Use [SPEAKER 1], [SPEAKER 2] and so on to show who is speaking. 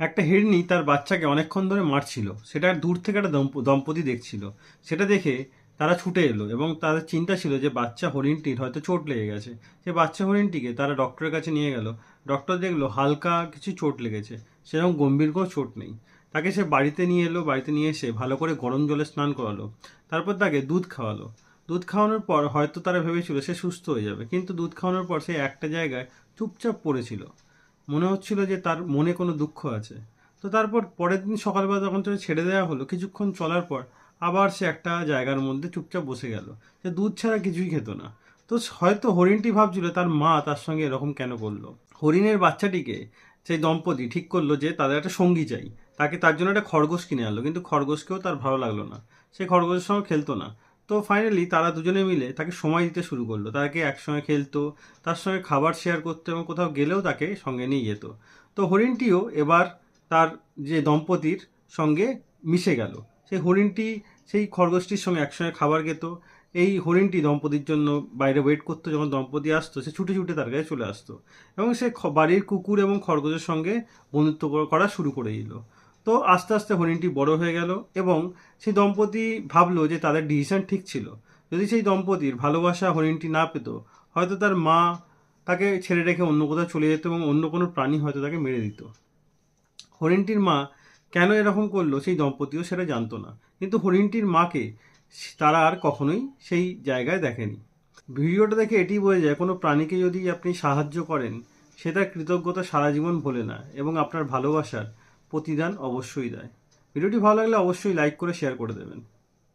[SPEAKER 1] একটা হিড়নি তার বাচ্চাকে অনেকক্ষণ ধরে মারছিল, সেটা দূর থেকে একটা দম্পতি দেখছিল। সেটা দেখে তারা ছুটে এলো এবং তাদের চিন্তা ছিল যে বাচ্চা হরিণটির হয়তো চোট লেগে গেছে। সে বাচ্চা হরিণটিকে তারা ডক্টরের কাছে নিয়ে গেল। ডক্টর দেখলো হালকা কিছু চোট লেগেছে, সেরকম গম্ভীর কোনো চোট নেই। তাকে সে বাড়িতে নিয়ে এলো, বাড়িতে নিয়ে এসে ভালো করে গরম জলে স্নান করালো। তারপর তাকে দুধ খাওয়ালো। দুধ খাওয়ানোর পর হয়তো তারা ভেবেছিল সে সুস্থ হয়ে যাবে, কিন্তু দুধ খাওয়ানোর পর সে একটা জায়গায় চুপচাপ পড়েছিল। মনে হচ্ছিল যে তার মনে কোনো দুঃখ আছে। তো তারপর পরের দিন সকালবেলা যখন তাকে ছেড়ে দেওয়া হলো, কিছুক্ষণ চলার পর আবার সে একটা জায়গার মধ্যে চুপচাপ বসে গেল। সে দুধ ছাড়া কিছুই খেত না। তো হয়তো হরিণটি ভাবছিল তার মা তার সঙ্গে এরকম কেন করলো। হরিণের বাচ্চাটিকে সেই দম্পতি ঠিক করলো যে তাদের একটা সঙ্গী চাই। তাকে তার জন্য একটা খরগোশ কিনে আনলো, কিন্তু খরগোশকেও তার ভালো লাগলো না। সে খরগোশের সঙ্গে খেলতো না। তো ফাইনালি তারা দুজনে মিলে তাকে সময় দিতে শুরু করলো, তাকে একসঙ্গে খেলতো, তার সঙ্গে খাবার শেয়ার করতো এবং কোথাও গেলেও তাকে সঙ্গে নিয়ে যেত। তো হরিণটিও এবার তার যে দম্পতির সঙ্গে মিশে গেল। সেই হরিণটি সেই খরগোশটির সঙ্গে একসঙ্গে খাবার খেত। এই হরিণটি দম্পতির জন্য বাইরে ওয়েট করতো, যখন দম্পতি আসতো সে ছুটে ছুটে তার কাছে চলে আসতো এবং সে বাড়ির কুকুর এবং খরগোশের সঙ্গে বন্ধুত্ব করা শুরু করে দিল। তো আস্তে আস্তে হরিণটি বড় হয়ে গেল এবং সেই দম্পতি ভাবলো যে তাদের ডিসিশন ঠিক ছিল। যদি সেই দম্পতির ভালোবাসা হরিণটি না পেত, হয়তো তার মা তাকে ছেড়ে রেখে অন্য কোথাও চলে যেত এবং অন্য কোনো প্রাণী হয়তো তাকে মেরে দিত। হরিণটির মা কেন এরকম করলো সেই দম্পতিও সেটা জানতো না, কিন্তু হরিণটির মাকে তারা আর কখনোই সেই জায়গায় দেখেনি। ভিডিওটা দেখে এটি বোঝা যায় কোনো প্রাণীকে যদি আপনি সাহায্য করেন, সে তার কৃতজ্ঞতা সারা জীবন ভোলে না এবং আপনার ভালোবাসার প্রতিদান অবশ্যই দেয়। ভিডিওটি ভালো লাগলে অবশ্যই লাইক করে শেয়ার করে দেবেন।